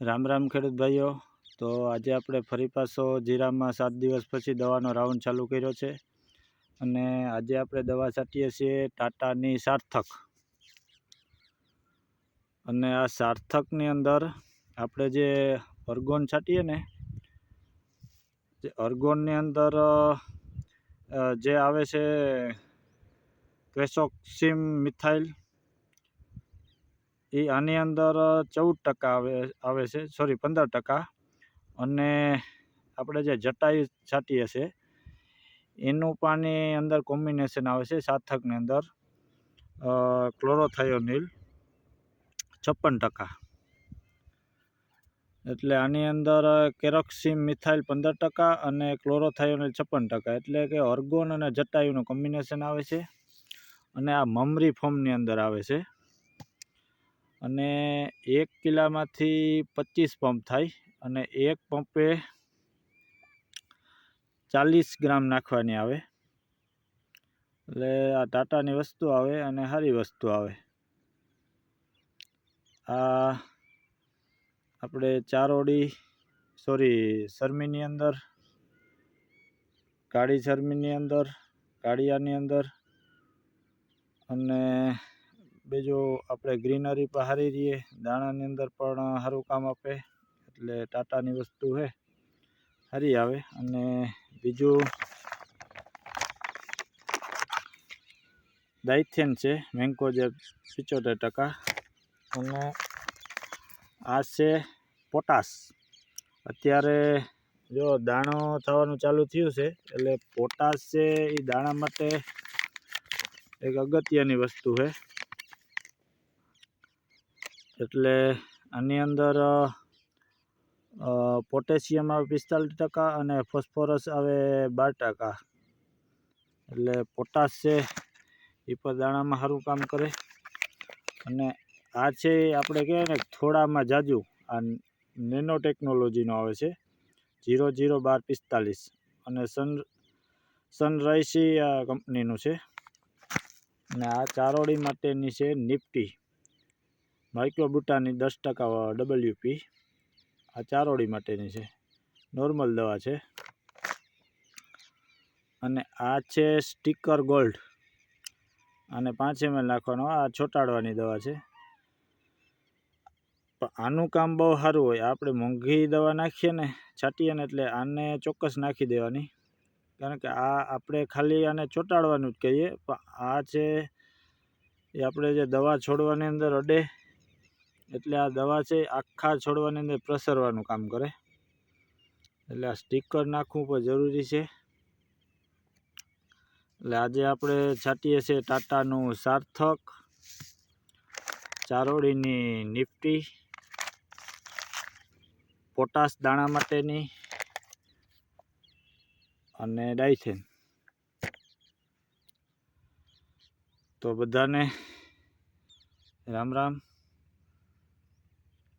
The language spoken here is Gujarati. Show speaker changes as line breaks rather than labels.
રામ રામ ખેડૂત ભાઈઓ। તો આજે આપણે ફરી પાછો જીરામાં 7 દિવસ પછી દવાનો રાઉન્ડ ચાલુ કર્યો છે અને આજે આપણે દવા છાંટીએ છીએ ટાટાની સાર્થક। અને આ સાર્થકની અંદર આપણે જે અર્ગોન છાંટીએ ને, જે અર્ગોનની અંદર જે આવે છે ક્રેસોક્સિમ મિથાઇલ, એ આની અંદર 14% આવે છે, સોરી 15%। અને આપણે જે જટાયુ છાંટીએ છીએ એનું પાણી અંદર કોમ્બિનેશન આવે છે સાર્થકની અંદર ક્લોરોથાયોનિલ 56%। એટલે આની અંદર કેરોક્સિમ મિથાઇલ 15% અને ક્લોરોથાયોનિલ 56%, એટલે કે અર્ગોન અને જટાયુનું કોમ્બિનેશન આવે છે અને આ મમરી ફોર્મની અંદર આવે છે। અને 1 કિલામાંથી 25 પંપ થાય અને એક પંપે 40 ગ્રામ નાખવાની આવે। એટલે આ ટાટાની વસ્તુ આવે અને સારી વસ્તુ આવે। આ આપણે ચારોડી શરમીની અંદર, કાળી શરમીની અંદર, કાળિયાની અંદર અને બીજું આપણે ગ્રીનરી પર સારી રહીએ, દાણાની અંદર પણ સારું કામ આપે, એટલે ટાટાની વસ્તુ છે સારી આવે। અને બીજું ડાઇથેન છે મેન્કોજેબ 75%। અને આ છે પોટાશ। અત્યારે જો દાણો થવાનું ચાલુ થયું છે એટલે પોટાશ છે એ દાણા માટે એક અગત્યની વસ્તુ છે। એટલે આની અંદર પોટેશિયમ આવે 45% અને ફોસ્ફરસ આવે 12%। એટલે પોટાશ છે એ પણ દાણામાં સારું કામ કરે। અને આ છે આપણે કહેવાય ને થોડામાં જાજુ, આ નેનો ટેકનોલોજીનો આવે છે 001245 અને સનરાઈસી આ કંપનીનું છે। અને આ ચારોડી માટેની છે નિફ્ટી માઇક્રોબુટાની 10% WP, આ ચારોડી માટેની છે, નોર્મલ દવા છે। અને આ છે સ્ટીકર ગોલ્ડ, અને 5 ml નાખવાનો, આ છોટાડવાની દવા છે। પણ આનું કામ બહુ સારું હોય, આપણે મોંઘી દવા નાખીએ ને છાંટીએ ને એટલે આને ચોક્કસ નાખી દેવાની, કારણ કે આ આપણે ખાલી આને ચોંટાડવાનું જ કહીએ, પણ આ છે એ આપણે જે દવા છોડવાની અંદર અડે એટલે આ દવા છે આખા છોડવાની અંદર પ્રસરવાનું કામ કરે। એટલે આ સ્ટીકર નાખવું પણ જરૂરી છે। એટલે આજે આપણે છાંટીએ છીએ ટાટાનું સાર્થક, ચારોડીની નિફ્ટી, પોટાશ દાણા માટેની અને ડાઇથેન। તો બધાને રામ રામ।